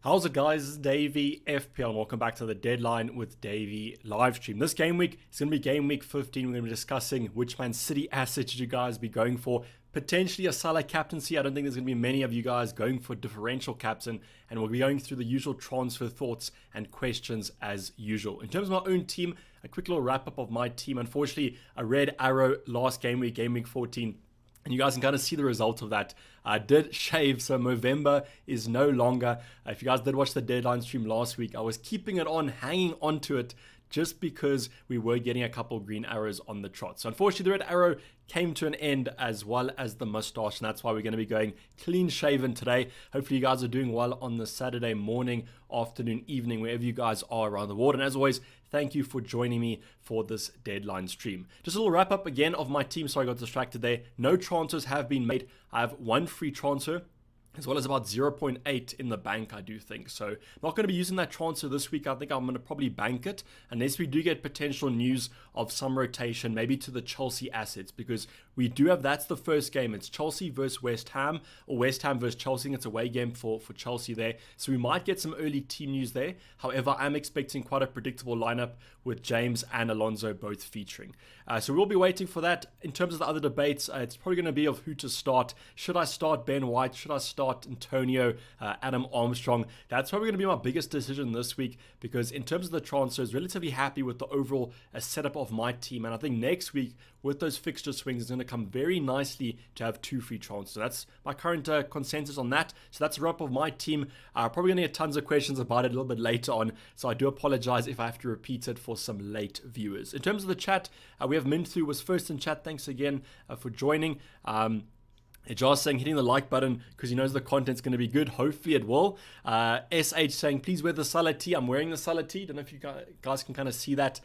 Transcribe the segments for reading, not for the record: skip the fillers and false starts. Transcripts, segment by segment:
How's it guys, this is Dayvy FPL and welcome back to the Deadline with Dayvy Livestream. This game week is going to be game week 15. We're going to be discussing which Man City assets should you guys be going for. Potentially a Salah captaincy. I don't think there's going to be many of you guys going for differential captain, and we'll be going through the usual transfer thoughts and questions as usual. In terms of my own team, a quick little wrap up of my team. Unfortunately, a red arrow last game week 14. And you guys can kind of see the result of that. I did shave, so Movember is no longer. If you guys did watch the deadline stream last week, I was keeping it on, hanging on to it, just because we were getting a couple green arrows on the trot. So unfortunately, the red arrow came to an end, as well as the mustache, and that's why we're going to be going clean shaven today. Hopefully you guys are doing well on the Saturday morning, afternoon, evening, wherever you guys are around the world. And as always, thank you for joining me for this deadline stream. Just a little wrap up again of my team. Sorry, I got distracted there. No transfers have been made. I have one free transfer, as well as about 0.8 in the bank, I do think. So I'm not going to be using that transfer this week. I think I'm going to probably bank it, unless we do get potential news of some rotation, maybe to the Chelsea assets, because we do have, that's the first game. It's Chelsea versus West Ham, or West Ham versus Chelsea. It's a away game for Chelsea there. So we might get some early team news there. However, I'm expecting quite a predictable lineup with James and Alonso both featuring. So we'll be waiting for that. In terms of the other debates, it's probably going to be of who to start. Should I start Ben White? Should I start Antonio, Adam Armstrong? That's probably going to be my biggest decision this week, because in terms of the transfers, relatively happy with the overall setup of my team. And I think next week, with those fixture swings, it's going to come very nicely to have two free transfers. So that's my current consensus on that. So that's a wrap of my team. Probably going to get tons of questions about it a little bit later on, so I do apologize if I have to repeat it for some late viewers. In terms of the chat, we have Minthu was first in chat. Thanks again for joining. Josh saying hitting the like button because he knows the content's going to be good. Hopefully it will. SH saying please wear the Salah tee. I'm wearing the Salah tee. Don't know if you guys can kind of see that.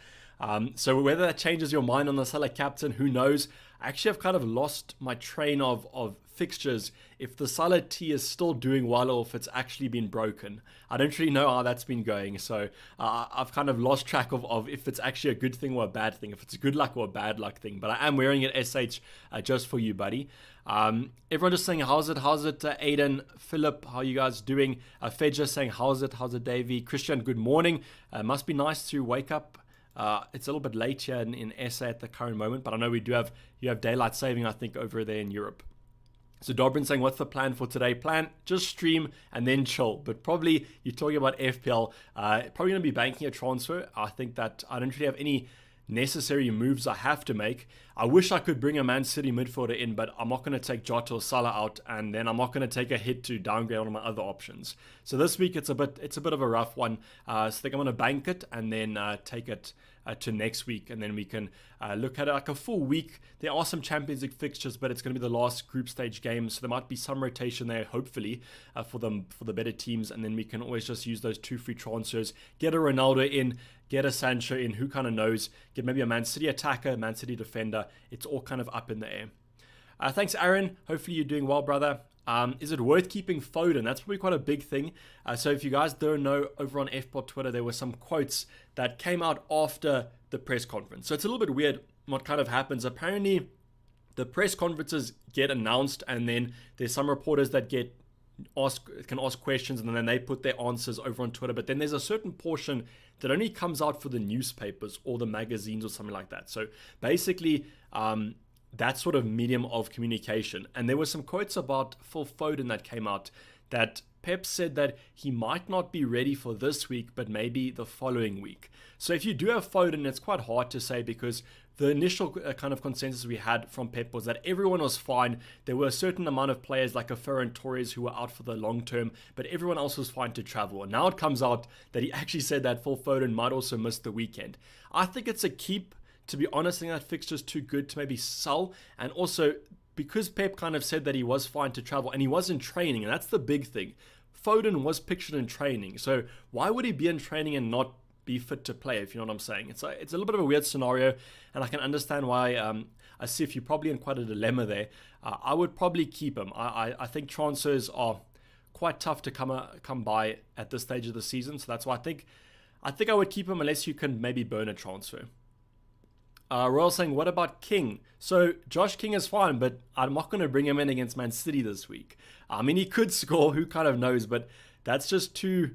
So whether that changes your mind on the Salah captain, who knows? Actually, I've kind of lost my train of fixtures if the Salah tee is still doing well or if it's actually been broken. I don't really know how that's been going. So I've kind of lost track of if it's actually a good thing or a bad thing, if it's a good luck or a bad luck thing. But I am wearing it, SH, just for you, buddy. Everyone just saying, how's it, Aiden, Philip, how are you guys doing? Fedja saying, how's it, Davy? Christian, good morning. Must be nice to wake up. It's a little bit late here in SA at the current moment, but I know you have daylight saving, I think, over there in Europe. So Dobrin saying, what's the plan for today? Plan, just stream and then chill. But probably you're talking about FPL. Probably going to be banking a transfer. I think that I don't really have any necessary moves I have to make. I wish I could bring a Man City midfielder in, but I'm not going to take Jota or Salah out, and then I'm not going to take a hit to downgrade one of my other options. So this week it's a bit of a rough one. So I think I'm going to bank it and then take it to next week, and then we can look at it like a full week. There are some Champions League fixtures, but it's going to be the last group stage games, so there might be some rotation there, hopefully, for the better teams, and then we can always just use those two free transfers, get a Ronaldo in, get a Sancho in, who kind of knows, get maybe a Man City attacker, Man City defender. It's all kind of up in the air. Thanks, Aaron. Hopefully you're doing well, brother. Is it worth keeping Foden? That's probably quite a big thing. So if you guys don't know, over on FPL Twitter, there were some quotes that came out after the press conference. So it's a little bit weird what kind of happens. Apparently, the press conferences get announced, and then there's some reporters that can ask questions, and then they put their answers over on Twitter. But then there's a certain portion that only comes out for the newspapers or the magazines or something like that. So basically, that sort of medium of communication. And there were some quotes about Phil Foden that came out that Pep said that he might not be ready for this week, but maybe the following week. So if you do have Foden, it's quite hard to say, because the initial kind of consensus we had from Pep was that everyone was fine. There were a certain amount of players like a Ferran Torres who were out for the long term, but everyone else was fine to travel. And now it comes out that he actually said that Phil Foden might also miss the weekend. I think it's a keep. To be honest, I think that fixture's too good to maybe sell. And also, because Pep kind of said that he was fine to travel and he was in training, and that's the big thing. Foden was pictured in training. So why would he be in training and not be fit to play, if you know what I'm saying? It's a little bit of a weird scenario, and I can understand why. I see if you're probably in quite a dilemma there. I would probably keep him. I think transfers are quite tough to come by at this stage of the season. So that's why I think I would keep him unless you can maybe burn a transfer. Royal saying, what about King? So Josh King is fine, but I'm not going to bring him in against Man City this week. I mean, he could score, who kind of knows, but that's just too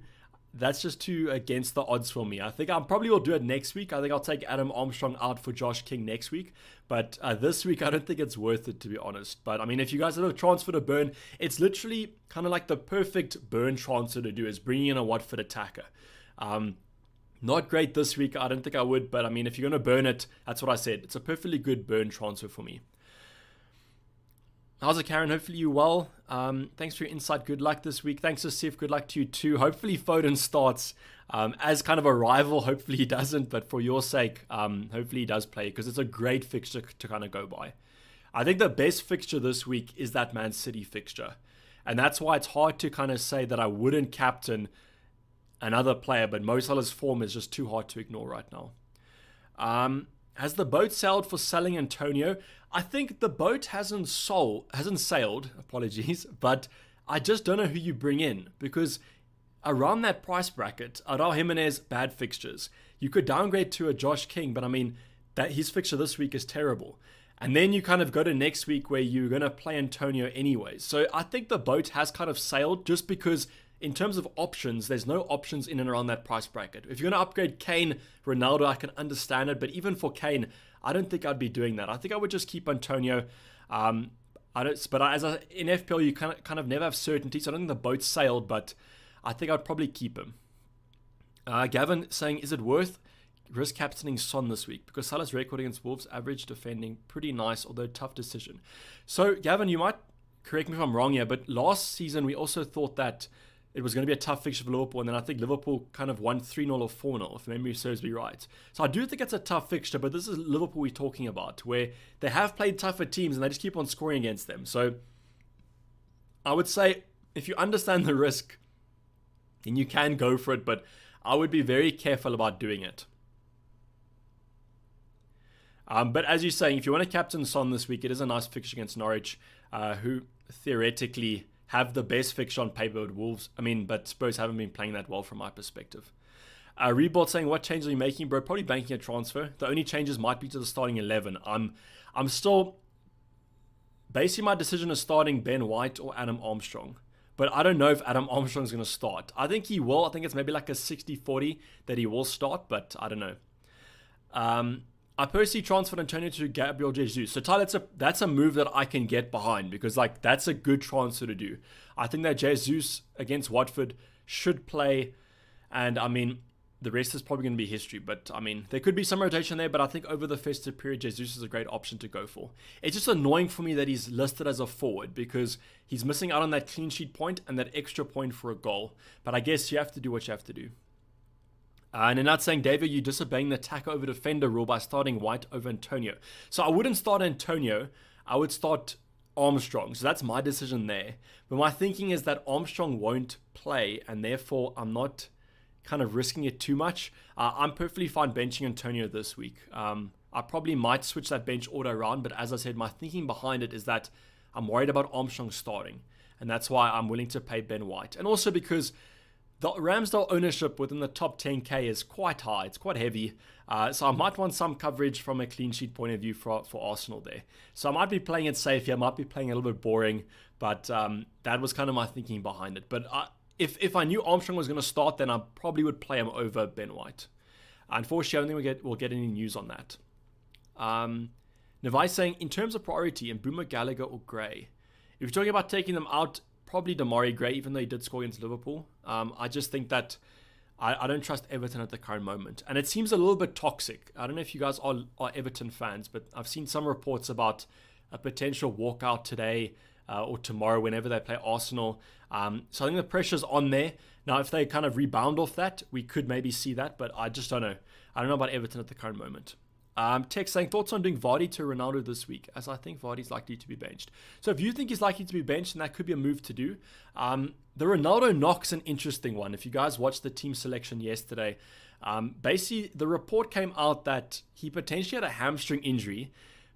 against the odds for me. I think I probably will do it next week. I think I'll take Adam Armstrong out for Josh King next week. But this week, I don't think it's worth it, to be honest. But I mean, if you guys have a transfer to burn, it's literally kind of like the perfect burn transfer to do is bringing in a Watford attacker. Not great this week. I don't think I would. But I mean, if you're going to burn it, that's what I said. It's a perfectly good burn transfer for me. How's it, Karen? Hopefully you're well. Thanks for your insight. Good luck this week. Thanks to Sif. Good luck to you too. Hopefully Foden starts as kind of a rival. Hopefully he doesn't, but for your sake, hopefully he does play because it's a great fixture to kind of go by. I think the best fixture this week is that Man City fixture. And that's why it's hard to kind of say that I wouldn't captain another player, but Mo Salah's form is just too hard to ignore right now. Has the boat sailed for selling Antonio? I think the boat hasn't sailed, apologies, but I just don't know who you bring in because around that price bracket, Raul Jimenez, bad fixtures. You could downgrade to a Josh King, but I mean, that his fixture this week is terrible. And then you kind of go to next week where you're going to play Antonio anyways. So I think the boat has kind of sailed just because in terms of options, there's no options in and around that price bracket. If you're going to upgrade Kane, Ronaldo, I can understand it. But even for Kane, I don't think I'd be doing that. I think I would just keep Antonio. In FPL, you kind of never have certainty. So I don't think the boat sailed, but I think I'd probably keep him. Gavin saying, is it worth risk captaining Son this week? Because Salah's record against Wolves, average defending, pretty nice, although tough decision. So Gavin, you might correct me if I'm wrong here, but last season we also thought that it was going to be a tough fixture for Liverpool, and then I think Liverpool kind of won 3-0 or 4-0, if memory serves me right. So I do think it's a tough fixture, but this is Liverpool we're talking about, where they have played tougher teams and they just keep on scoring against them. So I would say if you understand the risk, then you can go for it, but I would be very careful about doing it. But as you're saying, if you want to captain Son this week, it is a nice fixture against Norwich, who theoretically have the best fixture on paper with Wolves. But Spurs haven't been playing that well from my perspective. Rebuild saying, what changes are you making, bro? Probably banking a transfer. The only changes might be to the starting 11. I'm still basing my decision of starting Ben White or Adam Armstrong. But I don't know if Adam Armstrong's going to start. I think he will. I think it's maybe like a 60-40 that he will start, but I don't know. I personally transferred Antonio to Gabriel Jesus. So Tyler, that's a move that I can get behind because that's a good transfer to do. I think that Jesus against Watford should play, and the rest is probably going to be history. But there could be some rotation there, but I think over the festive period, Jesus is a great option to go for. It's just annoying for me that he's listed as a forward because he's missing out on that clean sheet point and that extra point for a goal. But I guess you have to do what you have to do. And they're not saying, Dayvy, you're disobeying the attacker over defender rule by starting White over Antonio. So I wouldn't start Antonio. I would start Armstrong. So that's my decision there. But my thinking is that Armstrong won't play, and therefore I'm not kind of risking it too much. I'm perfectly fine benching Antonio this week. I probably might switch that bench order around, but as I said, my thinking behind it is that I'm worried about Armstrong starting. And that's why I'm willing to pay Ben White. And also because the Ramsdale ownership within the top 10k is quite high. It's quite heavy. So I might want some coverage from a clean sheet point of view for Arsenal there. So I might be playing it safe here. I might be playing a little bit boring. But that was kind of my thinking behind it. But if I knew Armstrong was going to start, then I probably would play him over Ben White. Unfortunately, I don't think we'll get any news on that. Navai saying, in terms of priority, in Boomer, Gallagher or Gray, if you're talking about taking them out, probably Damari Gray, even though he did score against Liverpool. I just think that I don't trust Everton at the current moment. And it seems a little bit toxic. I don't know if you guys are Everton fans, but I've seen some reports about a potential walkout today or tomorrow whenever they play Arsenal. So I think the pressure's on there. Now, if they kind of rebound off that, we could maybe see that, but I just don't know. I don't know about Everton at the current moment. Text saying, thoughts on doing Vardy to Ronaldo this week, as I think Vardy's likely to be benched. So if you think he's likely to be benched, then that could be a move to do. The Ronaldo knock's an interesting one. If you guys watched the team selection yesterday, basically the report came out that he potentially had a hamstring injury,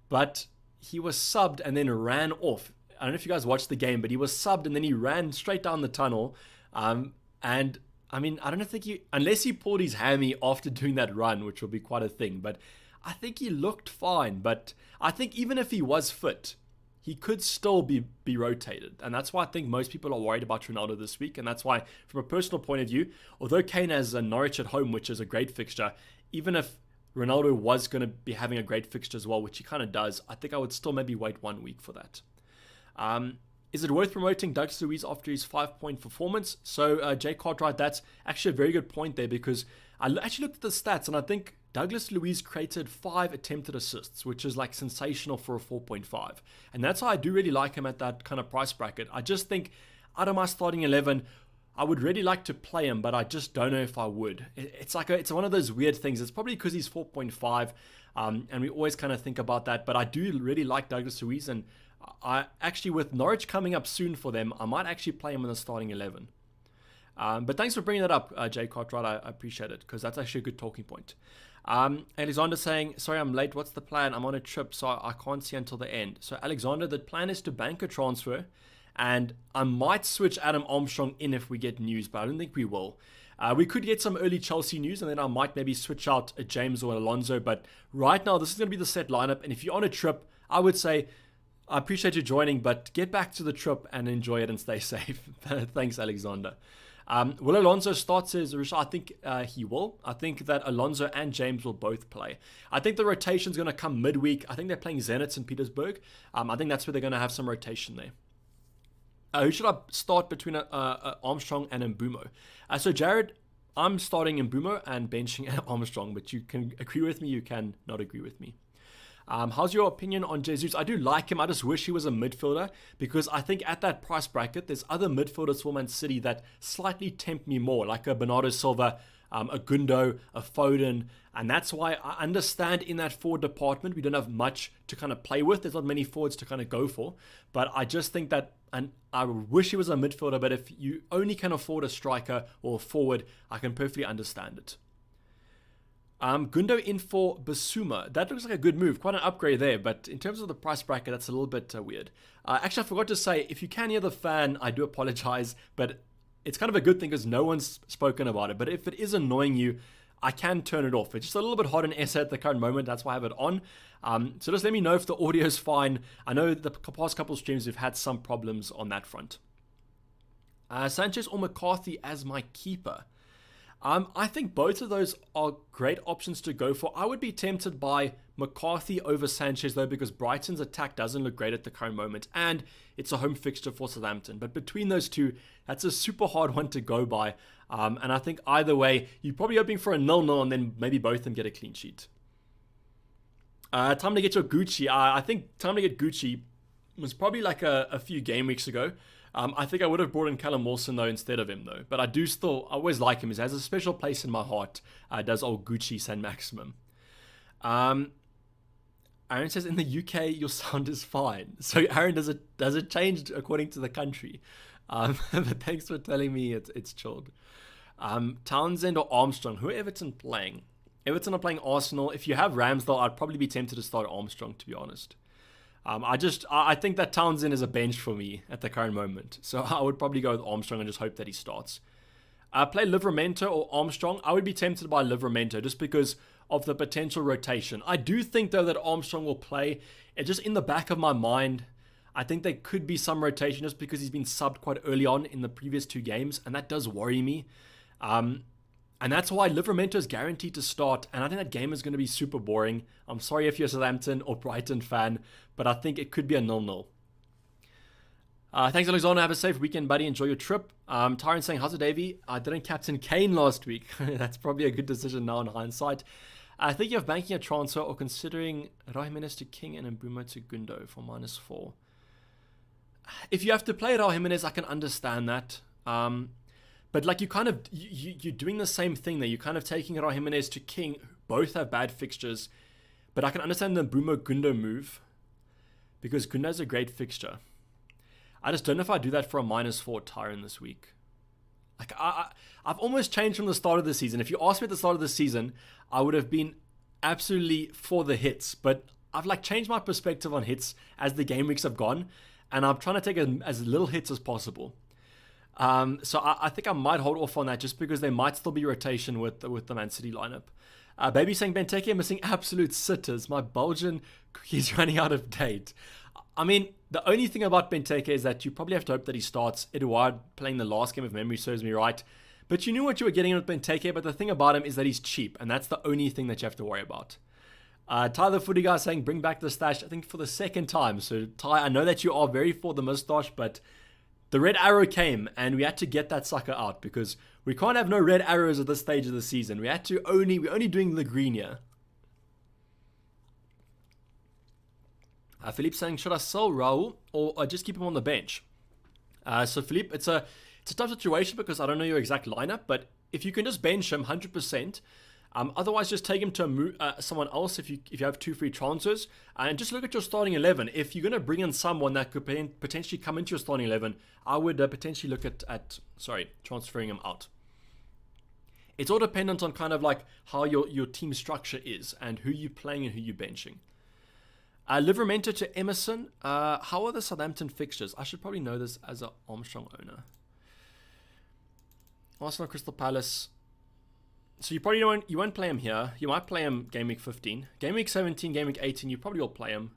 but he was subbed and then ran off. I don't know if you guys watched the game, but he was subbed and then he ran straight down the tunnel. And I don't think unless he pulled his hammy after doing that run, which will be quite a thing, but I think he looked fine. But I think even if he was fit, he could still be rotated. And that's why I think most people are worried about Ronaldo this week. And that's why, from a personal point of view, although Kane has a Norwich at home, which is a great fixture, even if Ronaldo was going to be having a great fixture as well, which he kind of does, I think I would still maybe wait 1 week for that. Is it worth promoting Douglas Luiz after his 5-point performance? So Jay Cartwright, that's actually a very good point there, because I actually looked at the stats and I think Douglas Luiz created 5 attempted assists, which is like sensational for a 4.5. And that's how I do really like him at that kind of price bracket. I just think out of my starting 11, I would really like to play him, but I just don't know if I would. It's one of those weird things. It's probably because he's 4.5, and we always kind of think about that. But I do really like Douglas Luiz, and I actually, with Norwich coming up soon for them, I might actually play him in the starting 11. But thanks for bringing that up, Jay Cartwright. I appreciate it, because that's actually a good talking point. Alexander saying, sorry, I'm late. What's the plan? I'm on a trip, so I can't see until the end. So Alexander, the plan is to bank a transfer, and I might switch Adam Armstrong in if we get news, but I don't think we will. We could get some early Chelsea news, and then I might maybe switch out a James or Alonso. But right now, this is going to be the set lineup. And if you're on a trip, I would say, I appreciate you joining, but get back to the trip and enjoy it and stay safe. Thanks, Alexander. Will Alonso start, says Risha? I think he will. I think that Alonso and James will both play. I think the rotation is going to come midweek. I think they're playing Zenit St. Petersburg. I think that's where they're going to have some rotation there. Who should I start between Armstrong and Mbumo? So Jared, I'm starting Mbumo and benching Armstrong, but you can agree with me, you can not agree with me. How's your opinion on Jesus? I do like him. I just wish he was a midfielder, because I think at that price bracket, there's other midfielders for Man City that slightly tempt me more, like a Bernardo Silva, a Gundo, a Foden. And that's why I understand in that forward department, we don't have much to kind of play with. There's not many forwards to kind of go for. But I just think that, and I wish he was a midfielder, but if you only can afford a striker or a forward, I can perfectly understand it. Gundo in for Basuma. That looks like a good move. Quite an upgrade there, but in terms of the price bracket, that's a little bit weird. Actually, I forgot to say, if you can hear the fan, I do apologize, but it's kind of a good thing because no one's spoken about it. But if it is annoying you, I can turn it off. It's just a little bit hot in SA at the current moment. That's why I have it on. So just let me know if the audio is fine. I know the past couple of streams we've had some problems on that front. Sanchez or McCarthy as my keeper. I think both of those are great options to go for. I would be tempted by McCarthy over Sanchez, though, because Brighton's attack doesn't look great at the current moment, and it's a home fixture for Southampton. But between those two, that's a super hard one to go by. And I think either way, you're probably hoping for a 0-0, and then maybe both of them get a clean sheet. Time to get your Gucci. I think time to get Gucci was probably like a few game weeks ago. I think I would have brought in Callum Wilson, though, instead of him, though. But I always like him. He has a special place in my heart. Does old Gucci San Maximum. Aaron says, in the UK, your sound is fine. So, Aaron, does it change according to the country? But thanks for telling me it's chilled. Townsend or Armstrong? Who are Everton playing? Everton are playing Arsenal. If you have Ramsdale, I'd probably be tempted to start Armstrong, to be honest. I think that Townsend is a bench for me at the current moment. So I would probably go with Armstrong and just hope that he starts. Play Livramento or Armstrong. I would be tempted by Livramento just because of the potential rotation. I do think, though, that Armstrong will play. It's just in the back of my mind, I think there could be some rotation just because he's been subbed quite early on in the previous 2 games, and that does worry me. And that's why Livramento is guaranteed to start, and I think that game is going to be super boring. I'm sorry if you're a Southampton or Brighton fan, but I think it could be a 0-0. Thanks, Alexander. Have a safe weekend, buddy. Enjoy your trip. Tyron saying, how's it, Dayvy? I didn't captain Kane last week. That's probably a good decision now in hindsight. Thinking of banking a transfer or considering Jimenez to King and Mbumo to Gundo for -4. If you have to play Jimenez, I can understand that. But like you're doing the same thing there. You're kind of taking Jimenez to King. Both have bad fixtures. But I can understand the Mbumo Gundo move because Gundo's a great fixture. I just don't know if I do that for a -4 Tyron this week. Like I've almost changed from the start of the season. If you asked me at the start of the season, I would have been absolutely for the hits. But I've like changed my perspective on hits as the game weeks have gone. And I'm trying to take as little hits as possible. So I think I might hold off on that just because there might still be rotation with the Man City lineup. Baby saying Benteke missing absolute sitters. My Belgian cookie's running out of date. I mean, the only thing about Benteke is that you probably have to hope that he starts. Eduard playing the last game, if memory serves me right. But you knew what you were getting with Benteke, but the thing about him is that he's cheap, and that's the only thing that you have to worry about. Tyler Footy Guy saying, bring back the stash, I think for the second time. So, Ty, I know that you are very for the moustache, but the red arrow came, and we had to get that sucker out, because we can't have no red arrows at this stage of the season. We're only doing the green here. Philippe saying, should I sell Raul or just keep him on the bench? So Philippe, it's a tough situation because I don't know your exact lineup, but if you can just bench him 100%, otherwise just take him to someone else if you have 2 free transfers, and just look at your starting 11. If you're going to bring in someone that could potentially come into your starting 11, I would potentially look at transferring him out. It's all dependent on kind of like how your team structure is and who you're playing and who you're benching. Livramento to Emerson. How are the Southampton fixtures? I should probably know this as an Armstrong owner. Arsenal, Crystal Palace. So you won't play him here. You might play him game week 15. Game week 17, game week 18, you probably will play him.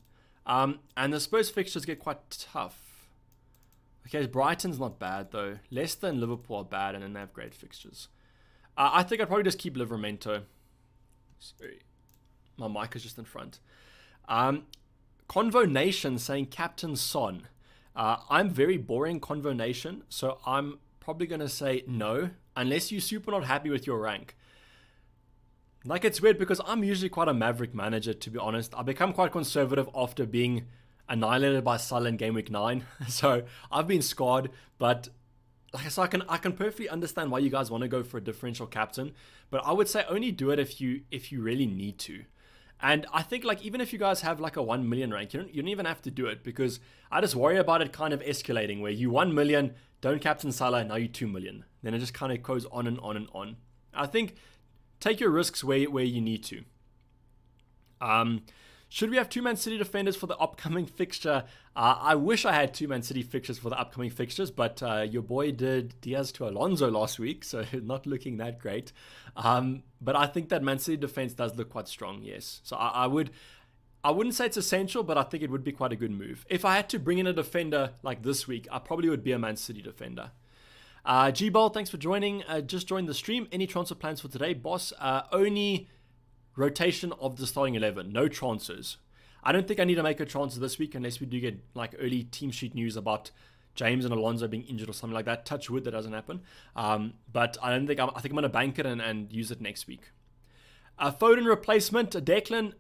And the Spurs fixtures get quite tough. Okay, Brighton's not bad though. Leicester and Liverpool are bad, and then they have great fixtures. I think I'd probably just keep Livramento. Sorry. My mic is just in front. Convo Nation saying Captain Son. I'm very boring, Convo Nation, so I'm probably going to say no, unless you're super not happy with your rank. Like, it's weird because I'm usually quite a maverick manager, to be honest. I become quite conservative after being annihilated by Salah in game week 9, so I've been scarred, but like I said, I can perfectly understand why you guys want to go for a differential captain, but I would say only do it if you really need to. And I think, like, even if you guys have like a 1 million rank, you don't even have to do it, because I just worry about it kind of escalating where you 1 million, don't captain Salah, now you 2 million. Then it just kind of goes on and on and on. I think take your risks where you need to. Should we have 2 Man City defenders for the upcoming fixture? I wish I had 2 Man City fixtures for the upcoming fixtures, but your boy did Diaz to Alonso last week, so not looking that great. But I think that Man City defense does look quite strong, yes. So I wouldn't say it's essential, but I think it would be quite a good move. If I had to bring in a defender like this week, I probably would be a Man City defender. G-Ball, thanks for joining. Just joined the stream. Any transfer plans for today, boss? Only rotation of the starting 11, no transfers. I don't think I need to make a transfer this week unless we do get like early team sheet news about James and Alonso being injured or something like that. Touch wood, that doesn't happen. But I think I'm going to bank it and use it next week. Foden replacement, Declan.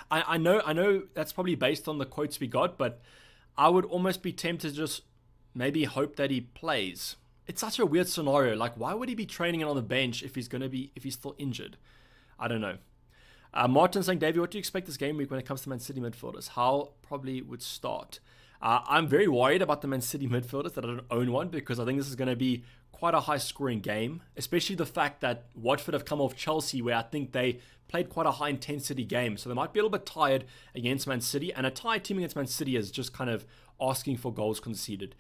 I know that's probably based on the quotes we got, but I would almost be tempted to just maybe hope that he plays. It's such a weird scenario. Like, why would he be training on the bench if he's still injured? I don't know. Martin saying, Dayvy, what do you expect this game week when it comes to Man City midfielders? How probably would start? I'm very worried about the Man City midfielders that I don't own one, because I think this is going to be quite a high-scoring game, especially the fact that Watford have come off Chelsea, where I think they played quite a high-intensity game. So they might be a little bit tired against Man City, and a tired team against Man City is just kind of asking for goals conceded.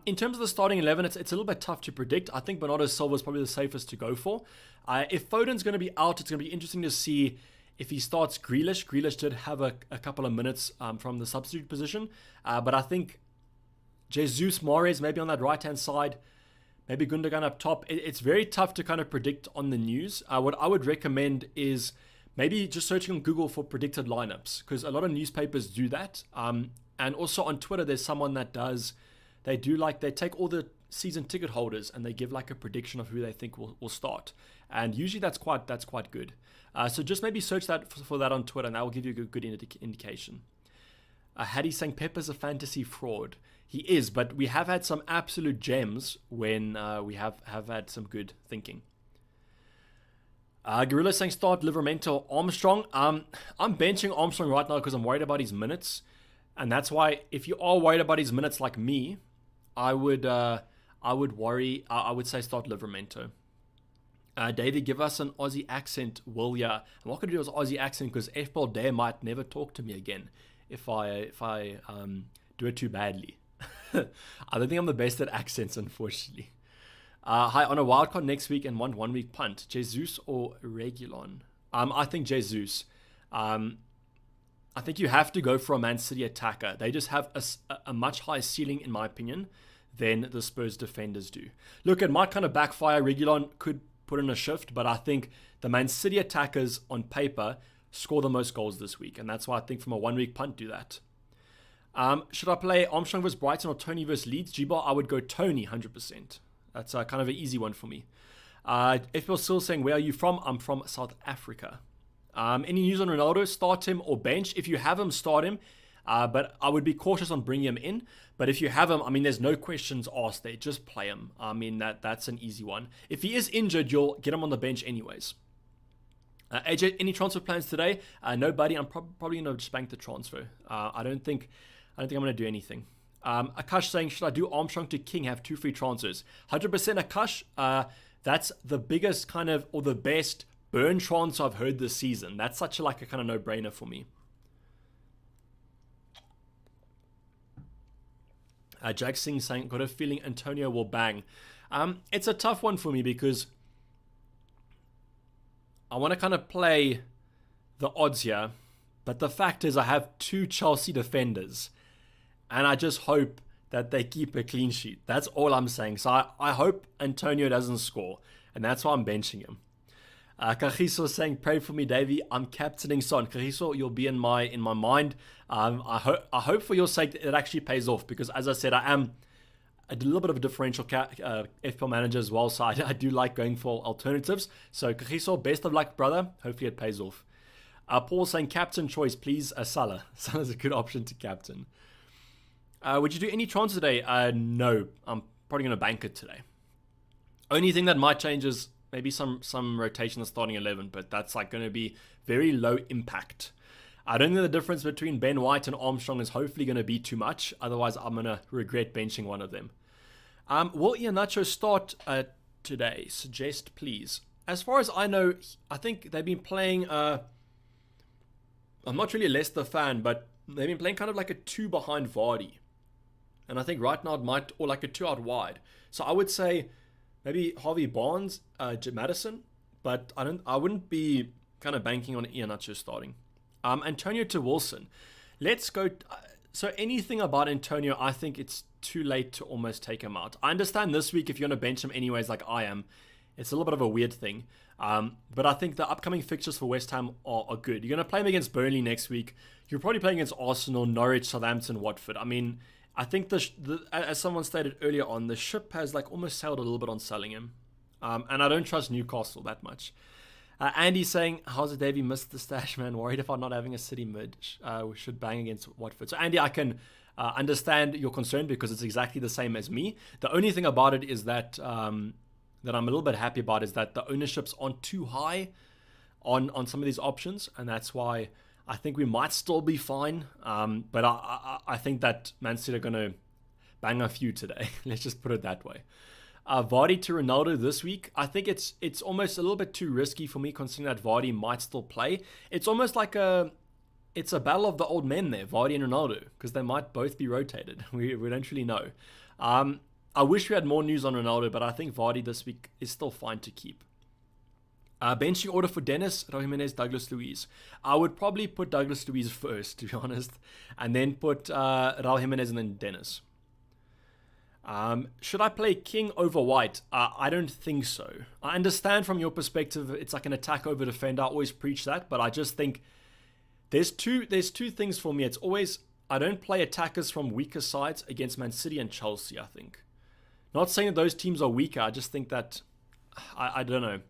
In terms of the starting 11, it's a little bit tough to predict. I think Bernardo Silva is probably the safest to go for. If Foden's going to be out, it's going to be interesting to see if he starts Grealish. Grealish did have a couple of minutes from the substitute position. But I think Jesus, Mahrez maybe on that right-hand side, maybe Gundogan up top. It's very tough to kind of predict on the news. What I would recommend is maybe just searching on Google for predicted lineups, because a lot of newspapers do that. And also on Twitter, there's someone that they take all the season ticket holders and they give like a prediction of who they think will start. And usually that's quite good. So just maybe search that for that on Twitter, and that will give you a good indication. Hattie saying Pepper's a fantasy fraud. He is, but we have had some absolute gems when we have had some good thinking. Gorilla saying start Livramento Armstrong. I'm benching Armstrong right now because I'm worried about his minutes. And that's why, if you are worried about his minutes like me, I would worry. I would say start Livramento. Dayvy, give us an Aussie accent, will ya? I'm not going to do an Aussie accent because FBall Dare might never talk to me again if I do it too badly. I don't think I'm the best at accents, unfortunately. Hi, on a wildcard next week and one week punt, Jesus or Regulon? I think Jesus. I think you have to go for a Man City attacker. They just have a much higher ceiling, in my opinion, than the Spurs defenders do. Look, it might kind of backfire. Reguilon could put in a shift, but I think the Man City attackers on paper score the most goals this week, and that's why I think from a 1 week punt do that. Should I play Armstrong versus Brighton or Tony versus Leeds? G-Bar, I would go Tony 100%. That's kind of an easy one for me. If you're still saying, where are you from? I'm from South Africa. Any news on Ronaldo? Start him or bench? If you have him, start him. But I would be cautious on bringing him in. But if you have him, I mean, there's no questions asked there. Just play him. I mean, that's an easy one. If he is injured, you'll get him on the bench anyways. AJ, any transfer plans today? No, buddy. I'm probably going to just bank the transfer. I don't think I'm going to do anything. Akash saying, should I do Armstrong to King? Have 2 free transfers. 100% Akash. That's the biggest kind of, or the best burn transfer I've heard this season. That's such a kind of no-brainer for me. Jack Singh saying, got a feeling Antonio will bang. It's a tough one for me because I want to kind of play the odds here. But the fact is I have 2 Chelsea defenders. And I just hope that they keep a clean sheet. That's all I'm saying. So I hope Antonio doesn't score. And that's why I'm benching him. Kagiso saying, pray for me, Dayvy. I'm captaining Son. Kagiso, you'll be in my mind. I hope for your sake that it actually pays off, because as I said, I am a little bit of a differential FPL manager as well, so I do like going for alternatives. So Kagiso, best of luck, brother. Hopefully it pays off. Paul saying, captain choice, please. Salah. Salah's a good option to captain. Would you do any transfer today? No, I'm probably going to bank it today. Only thing that might change is maybe some rotation in the starting 11, but that's going to be very low impact. I don't think the difference between Ben White and Armstrong is hopefully going to be too much. Otherwise, I'm going to regret benching one of them. Will Iheanacho start today? Suggest, please. As far as I know, I think they've been playing... I'm not really a Leicester fan, but they've been playing kind of like a 2 behind Vardy. And I think right now it might... Or like a 2 out wide. So I would say... Maybe Harvey Barnes, Madison, but I wouldn't be kind of banking on Iheanacho starting. Antonio to Wilson. Let's go. So anything about Antonio, I think it's too late to almost take him out. I understand this week if you're going to bench him anyways like I am, it's a little bit of a weird thing. But I think the upcoming fixtures for West Ham are good. You're going to play him against Burnley next week. You're probably playing against Arsenal, Norwich, Southampton, Watford. I mean... I think, as someone stated earlier on, the ship has almost sailed a little bit on selling him. And I don't trust Newcastle that much. Andy saying, how's it, Davey? Missed the stash, man. Worried about not having a City mid. We should bang against Watford. So, Andy, I can understand your concern because it's exactly the same as me. The only thing about it is that that I'm a little bit happy about is that the ownerships aren't too high on some of these options. And that's why... I think we might still be fine, but I think that Man City are going to bang a few today. Let's just put it that way. Vardy to Ronaldo this week. I think it's almost a little bit too risky for me considering that Vardy might still play. It's almost like it's a battle of the old men there, Vardy and Ronaldo, because they might both be rotated. We don't really know. I wish we had more news on Ronaldo, but I think Vardy this week is still fine to keep. Benching order for Dennis, Raul Jimenez, Douglas Luiz. I would probably put Douglas Luiz first, to be honest, and then put Raul Jimenez and then Dennis. Should I play King over White? I don't think so. I understand from your perspective it's like an attack over defender. I always preach that, but I just think there's two things for me. It's always I don't play attackers from weaker sides against Man City and Chelsea, I think. Not saying that those teams are weaker. I just think that I don't know.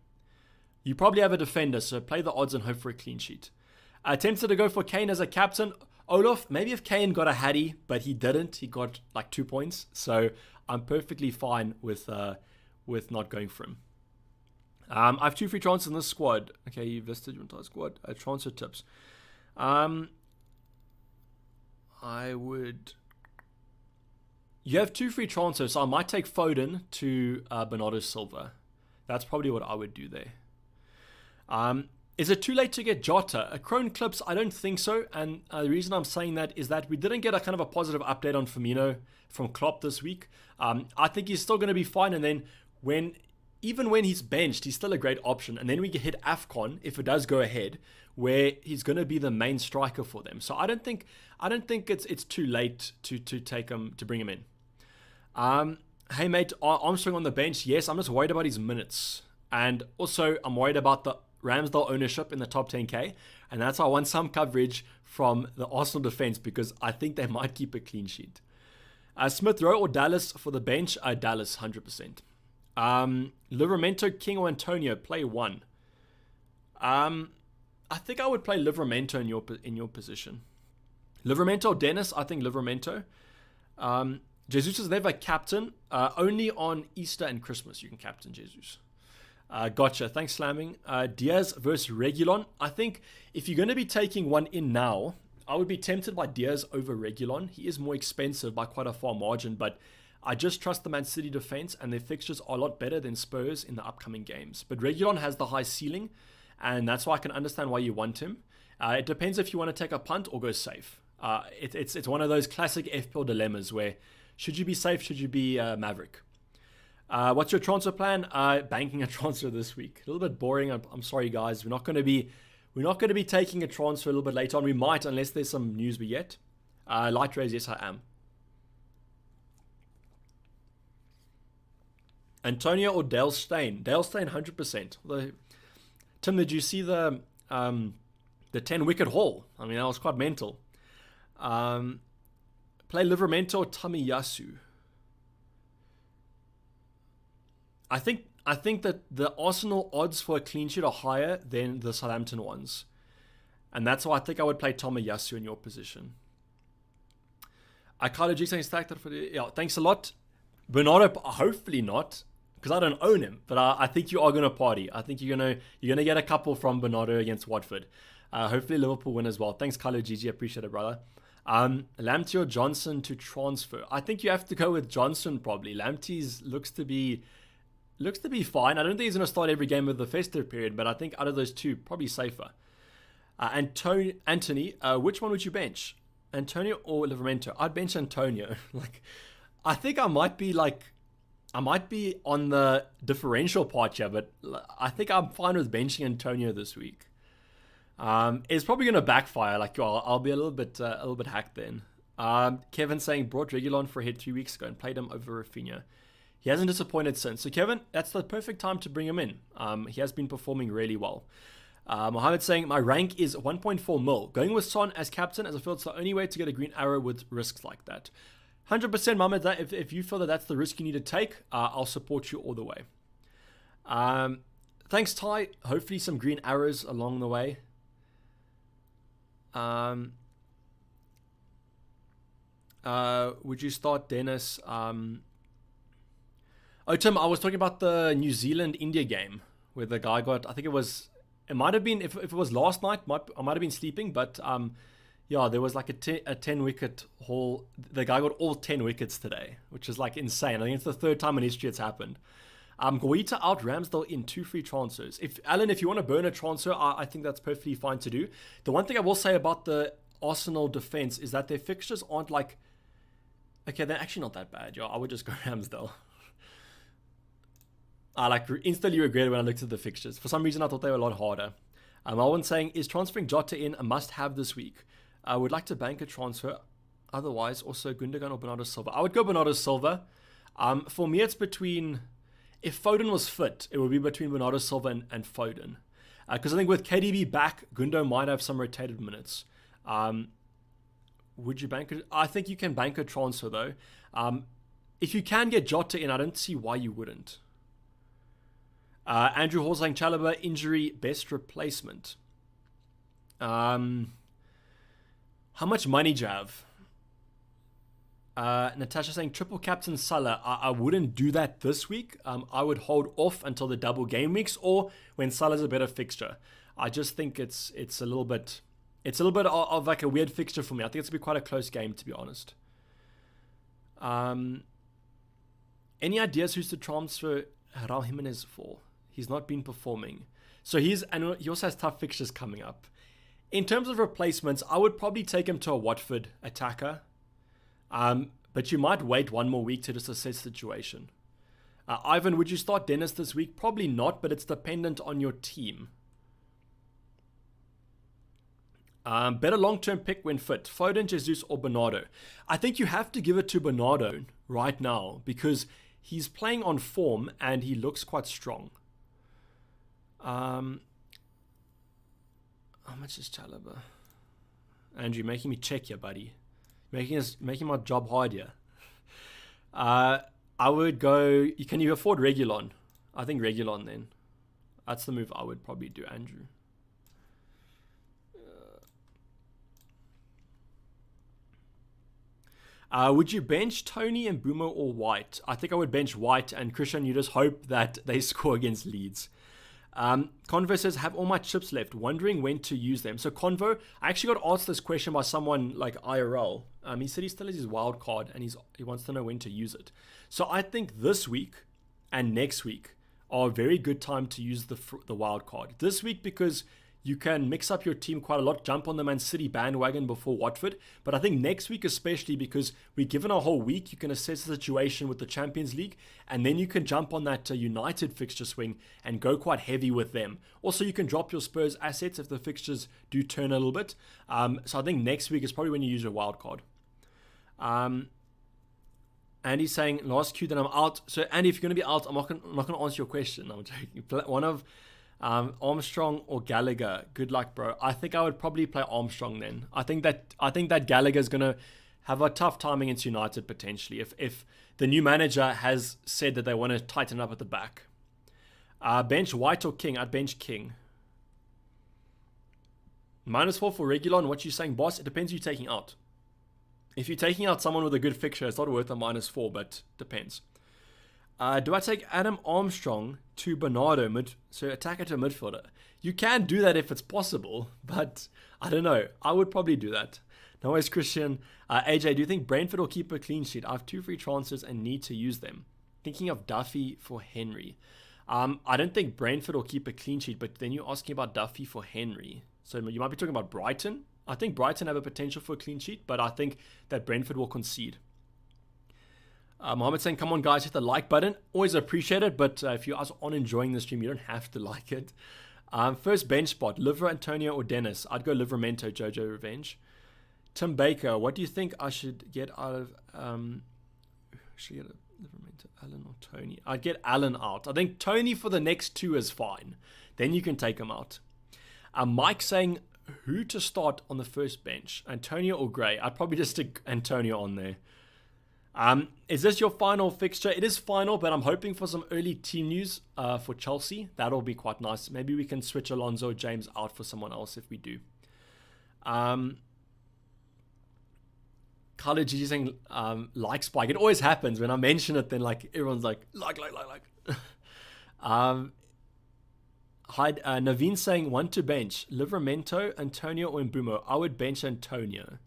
You probably have a defender, so play the odds and hope for a clean sheet. Attempted to go for Kane as a captain. Olaf, maybe if Kane got a Hattie, but he didn't. He got 2 points. So I'm perfectly fine with not going for him. I have 2 free transfers in this squad. Okay, you've listed your entire squad. Transfer tips. You have 2 free transfers, so I might take Foden to Bernardo Silva. That's probably what I would do there. Is it too late to get Jota? Crone Clips, I don't think so. And the reason I'm saying that is that we didn't get a kind of a positive update on Firmino from Klopp this week. I think he's still going to be fine. And then when even when he's benched, he's still a great option. And then we hit AFCON, if it does go ahead, where he's going to be the main striker for them. So I don't think it's too late to take him, to bring him in. Hey mate, Armstrong on the bench. Yes, I'm just worried about his minutes. And also, I'm worried about the Ramsdale ownership in the top 10k. And that's why I want some coverage from the Arsenal defense, because I think they might keep a clean sheet. Smith Rowe or Dallas for the bench? Dallas, 100%. Livramento, King or Antonio? Play one. I think I would play Livramento in your position. Livramento or Dennis? I think Livramento. Jesus is never captain. Only on Easter and Christmas you can captain Jesus. Gotcha. Thanks, Slamming. Diaz versus Reguilon. I think if you're going to be taking one in now, I would be tempted by Diaz over Reguilon. He is more expensive by quite a far margin, but I just trust the Man City defense, and their fixtures are a lot better than Spurs in the upcoming games. But Reguilon has the high ceiling, and that's why I can understand why you want him. It depends if you want to take a punt or go safe. It's one of those classic FPL dilemmas where should you be safe, should you be Maverick? What's your transfer plan? Banking a transfer this week. A little bit boring. I'm sorry, guys. We're not going to be taking a transfer a little bit later on. We might, unless there's some news we get. Light rays, yes, I am. Antonio or Dale Steyn? Dale Steyn, 100%. Tim, did you see the 10-wicket haul? I mean, that was quite mental. Play Livramento or Tomiyasu? I think that the Arsenal odds for a clean sheet are higher than the Southampton ones. And that's why I think I would play Tomiyasu in your position. Carlo G saying stacked for the... Yeah, thanks a lot. Bernardo, hopefully not, because I don't own him. But I think you are going to party. I think you're gonna get a couple from Bernardo against Watford. Hopefully Liverpool win as well. Thanks, Carlo Gigi. Appreciate it, brother. Lamptey or Johnson to transfer? I think you have to go with Johnson probably. Lamptey's looks to be fine. I don't think he's going to start every game of the festive period, but I think out of those two, probably safer. Anthony, which one would you bench? Antonio or Livramento? I'd bench Antonio. I think I might be on the differential part here, but I think I'm fine with benching Antonio this week. It's probably going to backfire. I'll be a little bit hacked then. Kevin saying brought Reguilon for a hit 3 weeks ago and played him over Rafinha. He hasn't disappointed since. So Kevin, that's the perfect time to bring him in. He has been performing really well. Mohammed saying my rank is 1.4 mil. Going with Son as captain, as I feel it's the only way to get a green arrow with risks like that. 100% Mohammed, if you feel that that's the risk you need to take, I'll support you all the way. Thanks, Ty. Hopefully some green arrows along the way. Would you start Dennis? Tim, I was talking about the New Zealand-India game where the guy got, I think it might have been, if it was last night, I might have been sleeping, but yeah, there was like a 10-wicket haul. The guy got all 10 wickets today, which is insane. I think it's the third time in history it's happened. Guaita out Ramsdale in 2 free transfers. Alan, if you want to burn a transfer, I think that's perfectly fine to do. The one thing I will say about the Arsenal defense is that their fixtures aren't okay, they're actually not that bad. Yeah, I would just go Ramsdale. I instantly regretted when I looked at the fixtures. For some reason, I thought they were a lot harder. Alwyn saying, is transferring Jota in a must-have this week? I would like to bank a transfer. Otherwise, also Gundogan or Bernardo Silva. I would go Bernardo Silva. For me, it's between... If Foden was fit, it would be between Bernardo Silva and Foden. Because I think with KDB back, Gundo might have some rotated minutes. Would you bank it? I think you can bank a transfer, though. If you can get Jota in, I don't see why you wouldn't. Andrew Hall saying Chalobah injury best replacement. How much money do you have? Natasha saying triple captain Salah. I wouldn't do that this week. I would hold off until the double game weeks or when Salah's a better fixture. I just think it's a little bit of a weird fixture for me. I think it's gonna be quite a close game, to be honest. Any ideas who's to transfer Raul Jimenez for? He's not been performing. So he also has tough fixtures coming up. In terms of replacements, I would probably take him to a Watford attacker. But you might wait one more week to just assess the situation. Ivan, would you start Dennis this week? Probably not, but it's dependent on your team. Better long-term pick when fit. Foden, Jesus, or Bernardo. I think you have to give it to Bernardo right now because he's playing on form and he looks quite strong. How much is Chalobah? Andrew, making me check here, buddy. Making my job hard here. I would go. Can you afford Regulon? I think Regulon then. That's the move I would probably do, Andrew. Would you bench Tony and Boomer or White? I think I would bench White, and Christian, you just hope that they score against Leeds. Convo says, have all my chips left, wondering when to use them. So Convo, I actually got asked this question by someone like IRL. He said he still has his wild card and he wants to know when to use it. So I think this week and next week are a very good time to use the wild card. This week because you can mix up your team quite a lot, jump on the Man City bandwagon before Watford. But I think next week especially because we're given a whole week, you can assess the situation with the Champions League, and then you can jump on that United fixture swing and go quite heavy with them. Also, you can drop your Spurs assets if the fixtures do turn a little bit. So I think next week is probably when you use your wild card. Andy's saying, last Q, then I'm out. So Andy, if you're going to be out, I'm not going to answer your question. I'm joking. One of... Armstrong or Gallagher, good luck, bro. I think I would probably play Armstrong then. I think that Gallagher is gonna have a tough time against United potentially if the new manager has said that they want to tighten up at the back. Bench White or King? I'd bench King. -4 for Regulon. What you saying, boss? It depends who you're taking out. If you're taking out someone with a good fixture, it's not worth a -4, but depends. Do I take Adam Armstrong to Bernardo, so attacker to a midfielder? You can do that if it's possible, but I don't know. I would probably do that. No worries, Christian. AJ, do you think Brentford will keep a clean sheet? I have 2 free transfers and need to use them. Thinking of Duffy for Henry. I don't think Brentford will keep a clean sheet, but then you're asking about Duffy for Henry. So you might be talking about Brighton. I think Brighton have a potential for a clean sheet, but I think that Brentford will concede. Mohammed saying, come on guys, hit the like button. Always appreciate it, but if you guys aren't enjoying the stream, you don't have to like it. First bench spot, Livra, Antonio, or Dennis. I'd go Livramento, Jojo Revenge. Tim Baker, what do you think I should get out of... should I get Livramento, Allen, or Tony? I'd get Allen out. I think Tony for the next 2 is fine. Then you can take him out. Mike saying, who to start on the first bench? Antonio or Gray? I'd probably just stick Antonio on there. Is this your final fixture? It is final, but I'm hoping for some early team news for Chelsea. That'll be quite nice. Maybe we can switch Alonso or James out for someone else if we do. Carla Gigi saying like Spike. It always happens when I mention it, then like everyone's like. Naveen saying 1 to bench. Livramento, Antonio, or Mbumo. I would bench Antonio.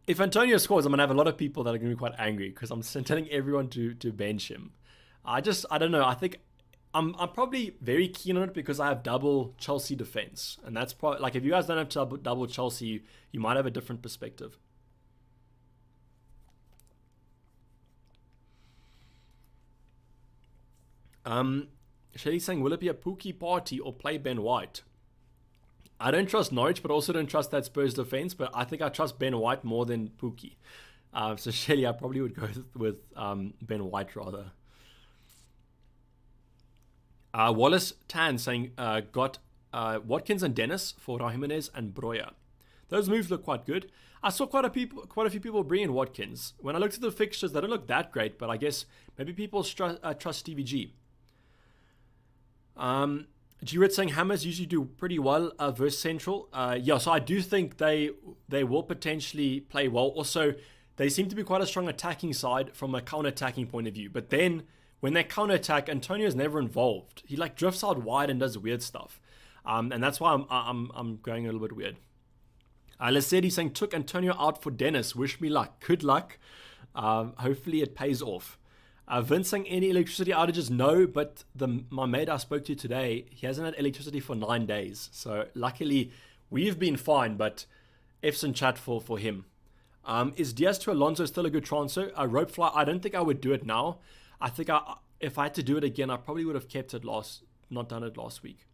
If Antonio scores, I'm going to have a lot of people that are going to be quite angry because I'm telling everyone to bench him. I don't know. I think I'm probably very keen on it because I have double Chelsea defense. And that's probably, like, if you guys don't have double Chelsea, you might have a different perspective. Shelly's saying, will it be a Pookie party or play Ben White? I don't trust Norwich, but also don't trust that Spurs defense. But I think I trust Ben White more than Pookie. So Shelly, I probably would go with Ben White rather. Wallace Tan saying got Watkins and Dennis for Jimenez and Broya. Those moves look quite good. I saw quite a few people bring in Watkins. When I looked at the fixtures, they don't look that great, but I guess maybe people trust Stevie G. G-Rit saying Hammers usually do pretty well versus Central. Yeah, so I do think they will potentially play well. Also, they seem to be quite a strong attacking side from a counter-attacking point of view. But then, when they counter-attack, Antonio's never involved. He like drifts out wide and does weird stuff. And that's why I'm going a little bit weird. Lesedi saying, took Antonio out for Dennis. Wish me luck. Good luck. Hopefully it pays off. Vince saying, any electricity outages? No, but my mate I spoke to today, he hasn't had electricity for 9 days. So luckily, we've been fine, but F's in chat for him. Is Diaz to Alonso still a good transfer? Rope fly, I don't think I would do it now. I think if I had to do it again, I probably would have kept it not done it last week.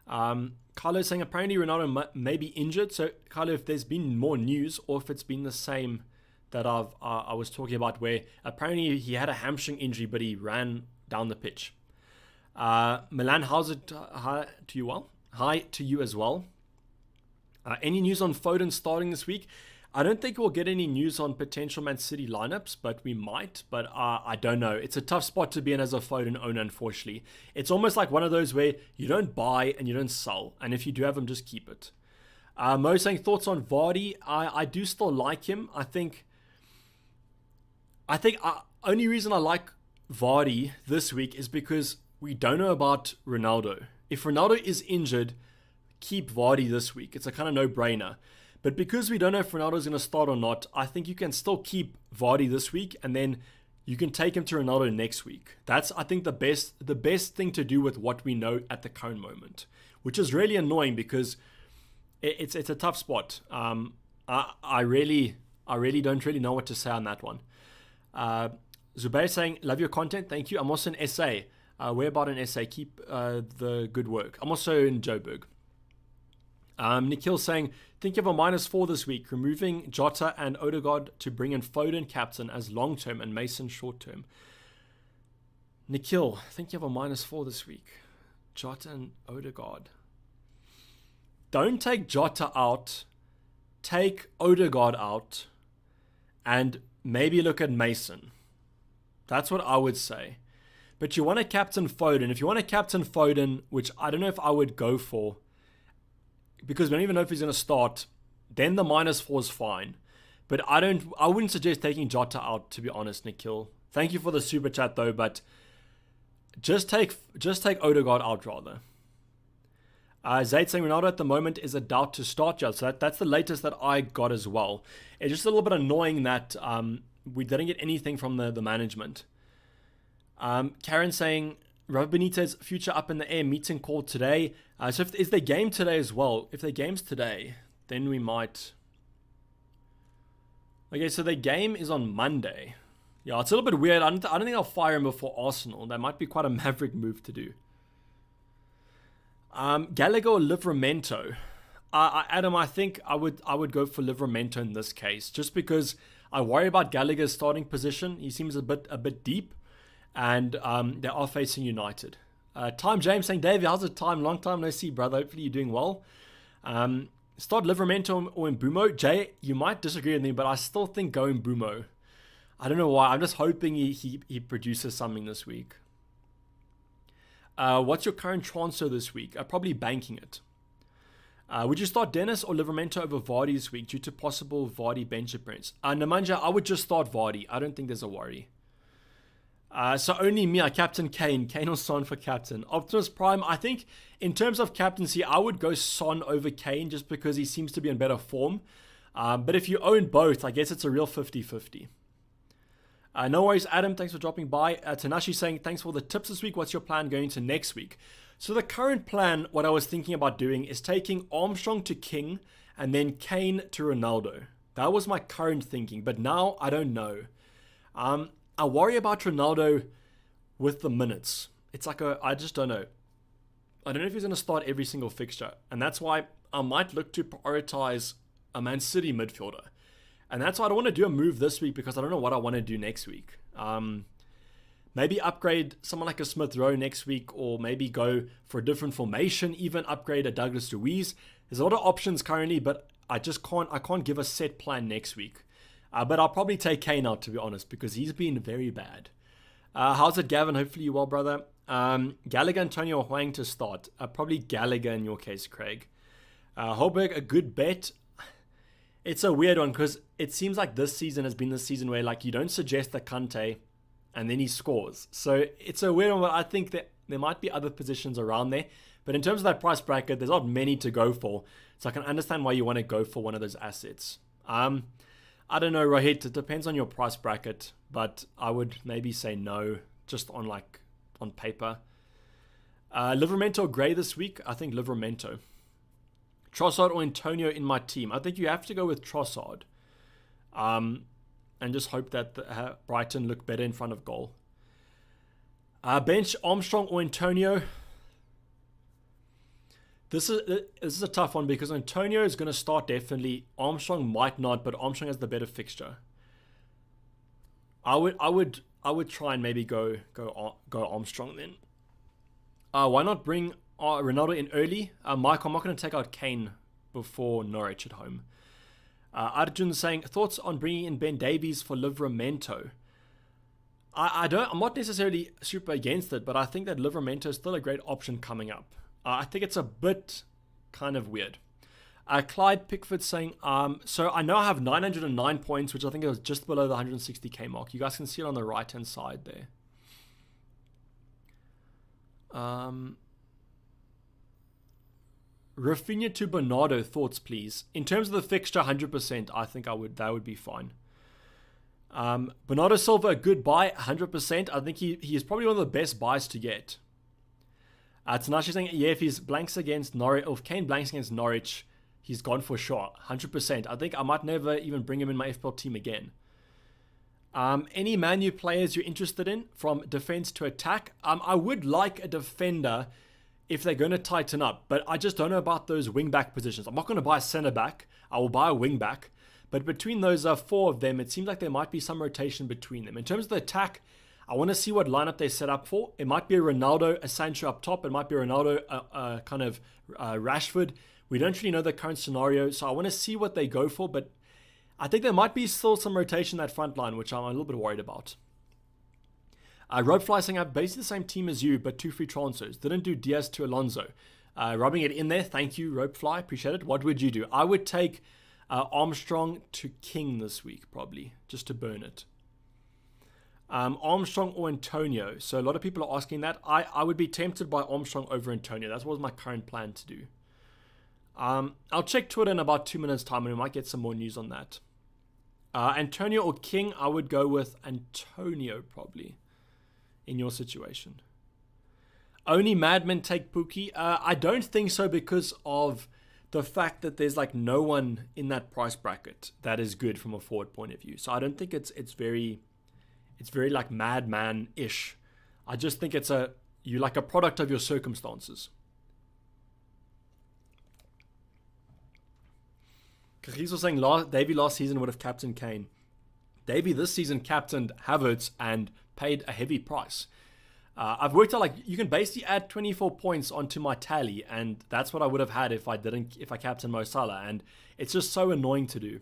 Carlo saying apparently Ronaldo may be injured. So Carlo, if there's been more news or if it's been the same that I was talking about, where apparently he had a hamstring injury but he ran down the pitch. Milan, how's it? Hi to you. Hi to you as well. Any news on Foden starting this week? I don't think we'll get any news on potential Man City lineups, but we might. But I don't know. It's a tough spot to be in as a Foden owner, unfortunately. It's almost like one of those where you don't buy and you don't sell. And if you do have them, just keep it. Mo saying thoughts on Vardy. I do still like him. I think only reason I like Vardy this week is because we don't know about Ronaldo. If Ronaldo is injured, keep Vardy this week. It's a kind of no-brainer. But because we don't know if Ronaldo's going to start or not, I think you can still keep Vardy this week and then you can take him to Ronaldo next week. That's, I think, the best thing to do with what we know at the current moment, which is really annoying because it's a tough spot. I really don't really know what to say on that one. Zubair saying, love your content. Thank you. I'm also in SA. Where about an SA? Keep the good work. I'm also in Joburg. Nikhil saying, think of a -4 this week, removing Jota and Odegaard to bring in Foden captain as long-term and Mason short-term. Nikhil, think you have a -4 this week. Jota and Odegaard. Don't take Jota out. Take Odegaard out. And maybe look at Mason. That's what I would say. But you want to captain Foden. If you want to captain Foden, which I don't know if I would go for, because we don't even know if he's going to start, then the -4 is fine. But I wouldn't suggest taking Jota out, to be honest, Nikhil. Thank you for the super chat though, but just take Odegaard out rather. Zaid saying Ronaldo at the moment is a doubt to start, so that's the latest that I got as well. It's just a little bit annoying that we didn't get anything from the management. Karen saying Rafa Benitez future up in the air, meeting called today. So is there game today as well? If the game's today, then we might. Okay, so the game is on Monday. Yeah, it's a little bit weird. I don't think I'll fire him before Arsenal. That might be quite a maverick move to do. Gallagher or Livramento? Adam, I think I would go for Livramento in this case, just because I worry about Gallagher's starting position. He seems a bit deep, and they are facing United. Time James saying, Dayvy, how's it time? Long time no see, brother. Hopefully you're doing well. Start Livramento or Mbumo. Jay, you might disagree with me, but I still think go Mbumo. I don't know why. I'm just hoping he produces something this week. What's your current transfer this week? Probably banking it. Would you start Dennis or Livramento over Vardy this week due to possible Vardy bench appearance? Nemanja, I would just start Vardy. I don't think there's a worry. So only me, I captain Kane. Kane or Son for captain. Optimus Prime, I think in terms of captaincy, I would go Son over Kane just because he seems to be in better form. But if you own both, I guess it's a real 50-50. No worries, Adam. Thanks for dropping by. Tanashi saying, thanks for the tips this week. What's your plan going into next week? So the current plan, what I was thinking about doing is taking Armstrong to King and then Kane to Ronaldo. That was my current thinking. But now I don't know. I worry about Ronaldo with the minutes. It's like I just don't know. I don't know if he's going to start every single fixture. And that's why I might look to prioritize a Man City midfielder. And that's why I don't want to do a move this week because I don't know what I want to do next week. Maybe upgrade someone like a Smith Rowe next week, or maybe go for a different formation, even upgrade a Douglas Luiz. There's a lot of options currently, but I can't give a set plan next week. But I'll probably take Kane out, to be honest, because he's been very bad. How's it, Gavin? Hopefully you well, brother. Gallagher, Antonio, or Hwang to start. Probably Gallagher in your case, Craig. Holberg, a good bet. It's a weird one because it seems like this season has been the season where like you don't suggest the Kante and then he scores. So it's a weird one, but I think that there might be other positions around there. But in terms of that price bracket, there's not many to go for. So I can understand why you want to go for one of those assets. I don't know, Rohit. It depends on your price bracket, but I would maybe say no, just on paper. Livramento Gray this week. I think Livramento. Trossard or Antonio in my team. I think you have to go with Trossard. And just hope that Brighton look better in front of goal. Bench Armstrong or Antonio. This is a tough one because Antonio is going to start definitely. Armstrong might not, but Armstrong has the better fixture. I would try and maybe go Armstrong then. Why not bring Ronaldo in early? Mike, I'm not going to take out Kane before Norwich at home. Arjun saying thoughts on bringing in Ben Davies for Livramento. I'm not necessarily super against it, but I think that Livramento is still a great option coming up. I think it's a bit kind of weird. Clyde Pickford saying, so I know I have 909 points, which I think is just below the 160k mark. You guys can see it on the right-hand side there. Rafinha to Bernardo, thoughts please. In terms of the fixture, 100%, I think that would be fine. Bernardo Silva, a good buy, 100%. I think he is probably one of the best buys to get. Tanashi saying, yeah, if he's blanks against Norwich, or if Kane blanks against Norwich, he's gone for sure, 100%. I think I might never even bring him in my FPL team again. Any Man U players you're interested in from defense to attack? I would like a defender if they're going to tighten up, but I just don't know about those wing-back positions. I'm not going to buy a centre-back. I will buy a wing-back. But between those four of them, it seems like there might be some rotation between them. In terms of the attack, I want to see what lineup they set up for. It might be a Ronaldo, a Sancho up top. It might be a Ronaldo, kind of Rashford. We don't really know the current scenario, so I want to see what they go for. But I think there might be still some rotation in that front line, which I'm a little bit worried about. Robfly saying, I have basically the same team as you, but 2 free transfers. Didn't do Diaz to Alonso. Rubbing it in there. Thank you, Robfly. Appreciate it. What would you do? I would take Armstrong to King this week, probably, just to burn it. Armstrong or Antonio. So a lot of people are asking that. I would be tempted by Armstrong over Antonio. That's what my current plan to do. I'll check Twitter in about 2 minutes time and we might get some more news on that. Antonio or King, I would go with Antonio probably in your situation. Only madmen take Pookie. I don't think so because of the fact that there's like no one in that price bracket that is good from a forward point of view. So I don't think it's very like madman-ish. I just think you like a product of your circumstances. He's also saying Dayvy last season would have captained Kane. Dayvy this season captained Havertz and paid a heavy price. I've worked out like you can basically add 24 points onto my tally, and that's what I would have had if I captained Mo Salah, and it's just so annoying to do.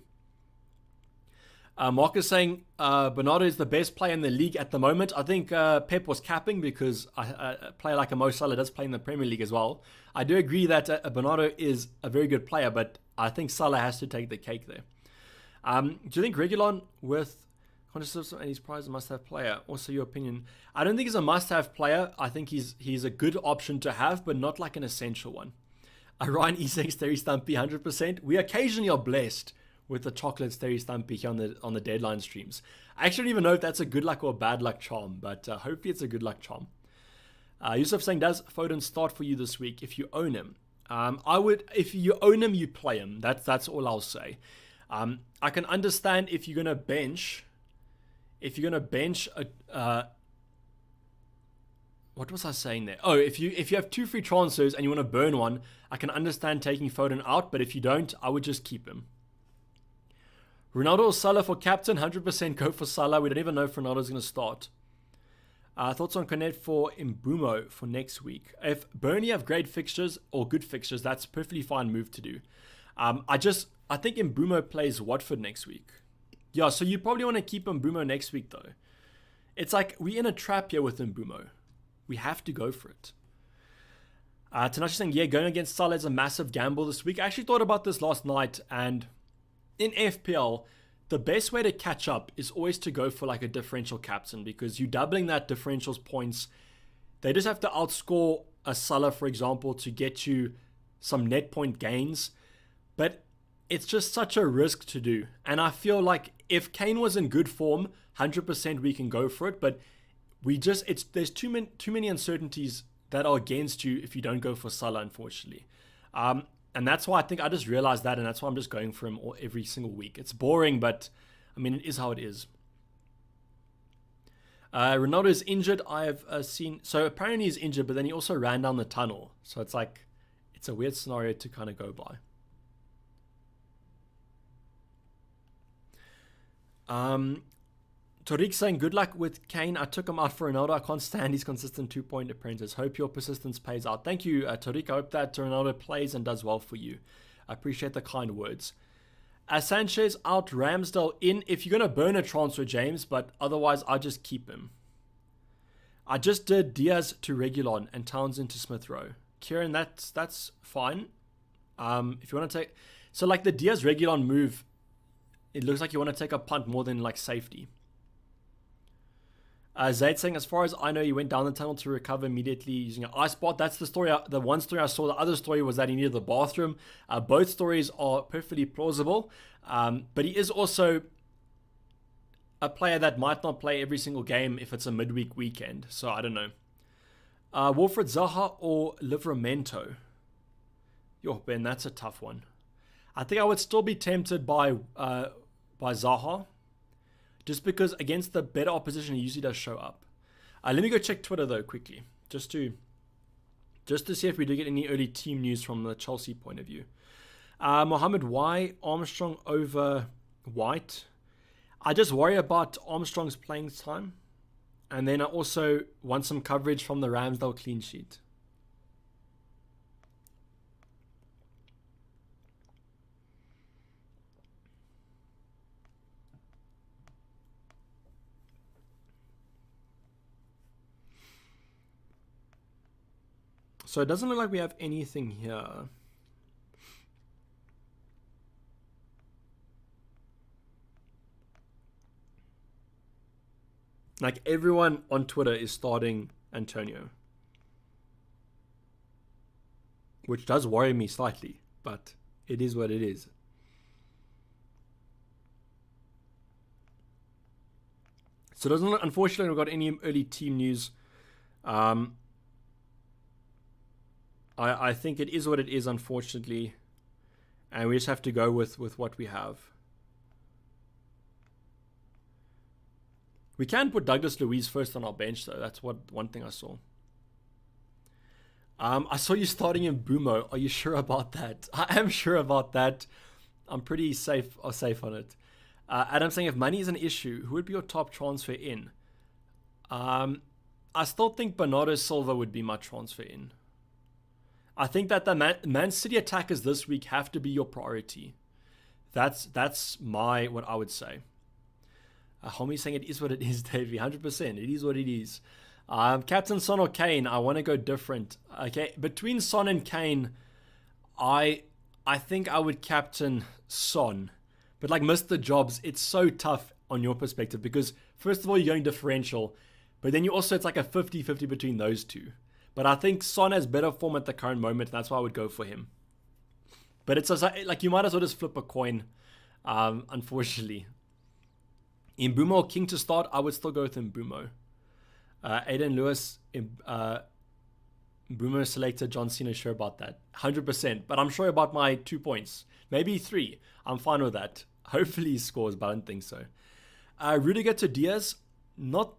Mark is saying Bernardo is the best player in the league at the moment. I think Pep was capping because a player like a Mo Salah does play in the Premier League as well. I do agree that Bernardo is a very good player, but I think Salah has to take the cake there. Do you think Reguilon with conscious and his prize a must-have player? Also, your opinion. I don't think he's a must-have player. I think he's a good option to have, but not like an essential one. Ryan E6, Terry Stumpy, 100%. We occasionally are blessed with the chocolate Terry Stumpy here on the deadline streams. I actually don't even know if that's a good luck or a bad luck charm, but hopefully it's a good luck charm. Yusuf saying, does Foden start for you this week if you own him? I would, if you own him, you play him. That's all I'll say. I can understand if you're gonna bench. If you're gonna bench what was I saying there? Oh, if you have 2 free transfers and you want to burn one, I can understand taking Foden out. But if you don't, I would just keep him. Ronaldo or Salah for captain? 100% go for Salah. We don't even know if Ronaldo's gonna start. Thoughts on Connect for Mbumo for next week? If Burnley have great fixtures or good fixtures, that's a perfectly fine move to do. I think Mbumo plays Watford next week. Yeah, so you probably want to keep Mbumo next week though. It's like we're in a trap here with Mbumo. We have to go for it. Tanashi saying, yeah, going against Salah is a massive gamble this week. I actually thought about this last night, and in FPL, the best way to catch up is always to go for like a differential captain, because you're doubling that differential's points. They just have to outscore a Salah, for example, to get you some net point gains. But it's just such a risk to do. And I feel like if Kane was in good form, 100% we can go for it. But there's too many uncertainties that are against you if you don't go for Salah, unfortunately. And that's why I think I just realized that, and that's why I'm just going for him every single week. It's boring, but I mean, it is how it is. Ronaldo is injured. I've seen. So apparently he's injured, but then he also ran down the tunnel. So it's like, it's a weird scenario to kind of go by. Tariq saying, good luck with Kane. I took him out for Ronaldo. I can't stand his consistent 2-point apprentice. Hope your persistence pays out. Thank you, Tariq. I hope that Ronaldo plays and does well for you. I appreciate the kind words. Sanchez out, Ramsdale in. If you're going to burn a transfer, James, but otherwise I just keep him. I just did Diaz to Reguilon and Townsend to Smith Rowe. Kieran, that's fine. If you want to take... So like the Diaz Reguilon move, it looks like you want to take a punt more than like safety. Zaid saying, as far as I know, he went down the tunnel to recover immediately using an ice bath. That's the story. The one story I saw. The other story was that he needed the bathroom. Both stories are perfectly plausible. But he is also a player that might not play every single game if it's a midweek weekend. So I don't know. Wilfred Zaha or Livramento? Yo, Ben, that's a tough one. I think I would still be tempted by Zaha. Just because against the better opposition, he usually does show up. Let me go check Twitter though quickly, just to see if we do get any early team news from the Chelsea point of view. Mohammed, why Armstrong over White? I just worry about Armstrong's playing time, and then I also want some coverage from the Ramsdale clean sheet. So it doesn't look like we have anything here. Like everyone on Twitter is starting Antonio. Which does worry me slightly, but it is what it is. So it doesn't look, unfortunately, we've got any early team news. I think it is what it is, unfortunately. And we just have to go with what we have. We can put Douglas Luiz first on our bench, though. That's one thing I saw. I saw you starting in Bumo. Are you sure about that? I am sure about that. I'm pretty safe on it. Adam saying, if money is an issue, who would be your top transfer in? I still think Bernardo Silva would be my transfer in. I think that the Man City attackers this week have to be your priority. That's what I would say. Homie saying it is what it is, Dayvy. 100%. It is what it is. Captain Son or Kane, I want to go different. Okay, between Son and Kane, I think I would captain Son. But like Mr. Jobs, it's so tough on your perspective because first of all, you're going differential. But then it's like a 50-50 between those two. But I think Son has better form at the current moment, and that's why I would go for him. But it's just like you might as well just flip a coin, unfortunately. In Mbumo or King to start, I would still go with Mbumo. Aiden Lewis, Mbumo selected, John Cena, sure about that. 100%, but I'm sure about my 2 points. Maybe 3. I'm fine with that. Hopefully he scores, but I don't think so. Rudiger to Diaz, not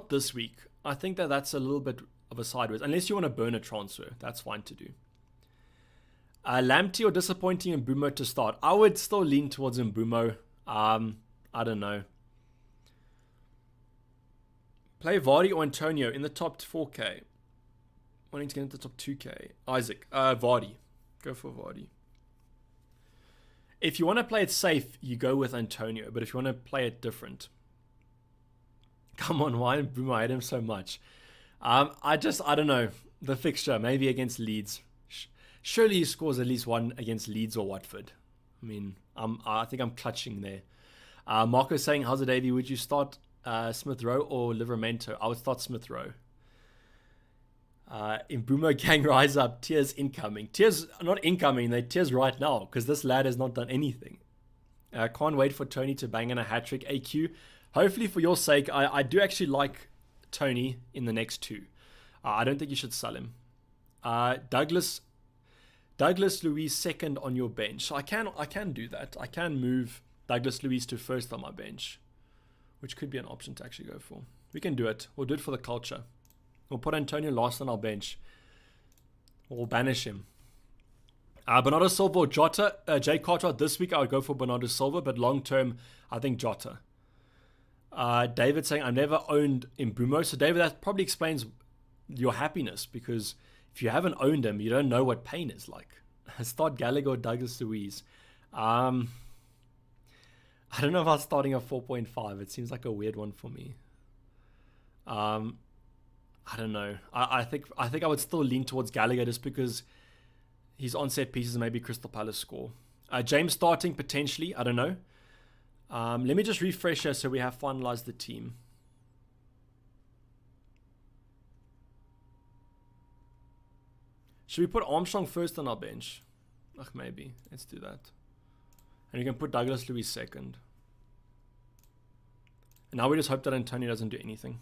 this week. I think that's a little bit of a sideways, unless you want to burn a transfer. That's fine to do. Lamptey or disappointing Mbumo to start? I would still lean towards Mbumo. I don't know. Play Vardy or Antonio in the top 4K. Wanting to get into the top 2K. Isaac. Vardy. Go for Vardy. If you want to play it safe, you go with Antonio. But if you want to play it different. Come on, why Mbumo? I hate him so much. I don't know. The fixture, maybe against Leeds. Surely he scores at least one against Leeds or Watford. I mean, I think I'm clutching there. Marco saying, how's it, Dayvy? Would you start Smith Rowe or Livramento? I would start Smith Rowe. In Mbumo gang, rise up. Tears incoming. Tears not incoming. They're tears right now because this lad has not done anything. Can't wait for Tony to bang in a hat-trick. AQ. Hopefully for your sake, I do actually like Tony in the next 2. I don't think you should sell him. Douglas Luiz second on your bench. So I can do that. I can move Douglas Luiz to first on my bench, which could be an option to actually go for. We can do it. We'll do it for the culture. We'll put Antonio last on our bench. We'll banish him. Bernardo Silva or Jota. Jay Cartwright this week, I would go for Bernardo Silva, but long term, I think Jota. David saying, I've never owned Mbumo. So David, that probably explains your happiness, because if you haven't owned him, you don't know what pain is like. Start Gallagher or Douglas Luiz. I don't know about starting a 4.5. It seems like a weird one for me. I don't know. I think I would still lean towards Gallagher just because he's on set pieces and maybe Crystal Palace score. James starting potentially. I don't know. Let me just refresh here so we have finalized the team. Should we put Armstrong first on our bench? Maybe. Let's do that. And we can put Douglas Luiz second. And now we just hope that Antonio doesn't do anything.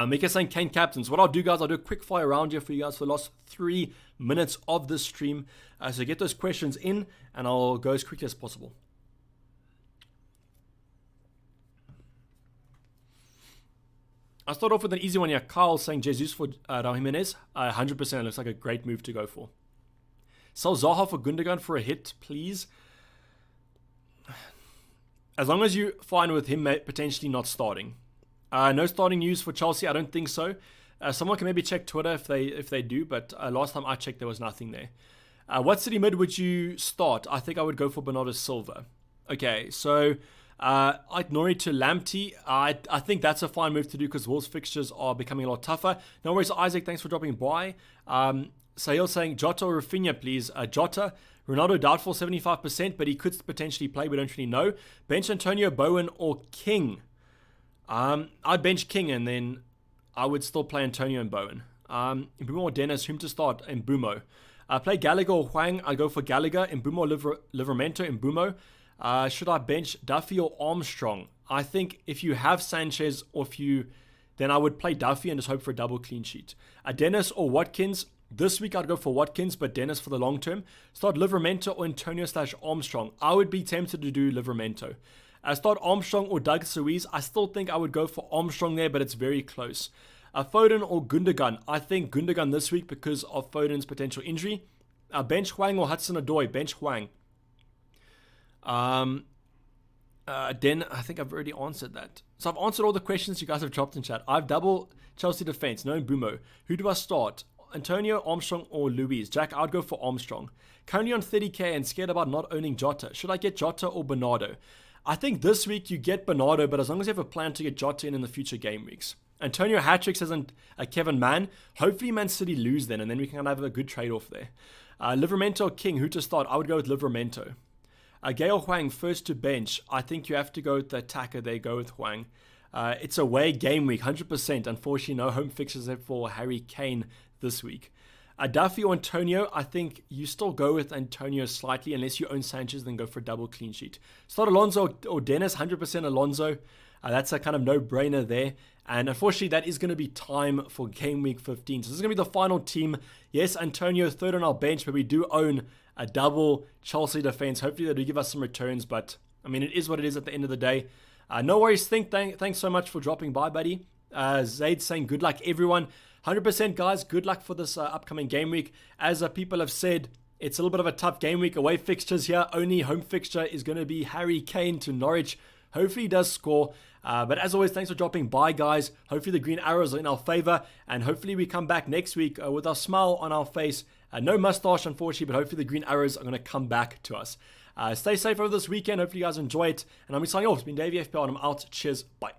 Mika saying Kane captains. What I'll do, guys, I'll do a quick fire around here for you guys for the last 3 minutes of this stream. So get those questions in, and I'll go as quickly as possible. I'll start off with an easy one here. Kyle saying Jesus for Raul Jimenez. 100%. Looks like a great move to go for. Sell Zaha for Gundogan for a hit, please. As long as you're fine with him potentially not starting. No starting news for Chelsea. I don't think so. Someone can maybe check Twitter if they do, but last time I checked, there was nothing there. What city mid would you start? I think I would go for Bernardo Silva. Okay, so Nori to Lamptey. I think that's a fine move to do because Wolves fixtures are becoming a lot tougher. No worries, Isaac. Thanks for dropping by. Sahil saying Jota or Rafinha, please. Jota. Ronaldo doubtful, 75%, but he could potentially play. We don't really know. Bench Antonio, Bowen, or King. I'd bench King and then I would still play Antonio and Bowen. Mbumo or Dennis, whom to start? Mbumo. Play Gallagher or Hwang. I'd go for Gallagher. Mbumo or Livramento. Mbumo. Should I bench Duffy or Armstrong? I think if you have Sanchez then I would play Duffy and just hope for a double clean sheet. Dennis or Watkins. This week I'd go for Watkins, but Dennis for the long term. Start Livramento or Antonio / Armstrong. I would be tempted to do Livramento. Start Armstrong or Douglas Luiz. I still think I would go for Armstrong there, but it's very close. Foden or Gundogan. I think Gundogan this week because of Foden's potential injury. Bench Hwang or Hudson-Odoi. Bench Hwang. Then I think I've already answered that. So I've answered all the questions you guys have dropped in chat. I've double Chelsea defense. No Mbumo. Who do I start? Antonio, Armstrong, or Luiz? Jack, I'd go for Armstrong. Currently on 30k and scared about not owning Jota. Should I get Jota or Bernardo? I think this week you get Bernardo, but as long as you have a plan to get Jota in the future game weeks. Antonio hat-tricks as Kevin Mann. Hopefully Man City lose then, and then we can have a good trade-off there. Livramento or King, who to start? I would go with Livramento. Gail Hwang, first to bench. I think you have to go with the attacker there. Go with Hwang. It's away game week, 100%. Unfortunately, no home fixtures for Harry Kane this week. Duffy or Antonio, I think you still go with Antonio slightly, unless you own Sanchez, then go for a double clean sheet. Start Alonso or Dennis, 100% Alonso. That's a kind of no-brainer there. And unfortunately, that is going to be time for game week 15. So this is going to be the final team. Yes, Antonio, third on our bench, but we do own a double Chelsea defense. Hopefully, they do give us some returns, but I mean, it is what it is at the end of the day. No worries, thanks so much for dropping by, buddy. Zaid saying good luck, everyone. 100% guys, good luck for this upcoming game week. As people have said, it's a little bit of a tough game week. Away fixtures here. Only home fixture is going to be Harry Kane to Norwich. Hopefully he does score. But as always, thanks for dropping by, guys. Hopefully the green arrows are in our favor. And hopefully we come back next week with our smile on our face. No mustache, unfortunately, but hopefully the green arrows are going to come back to us. Stay safe over this weekend. Hopefully you guys enjoy it. And I'm signing off. It's been Dayvy FPL, and I'm out. Cheers. Bye.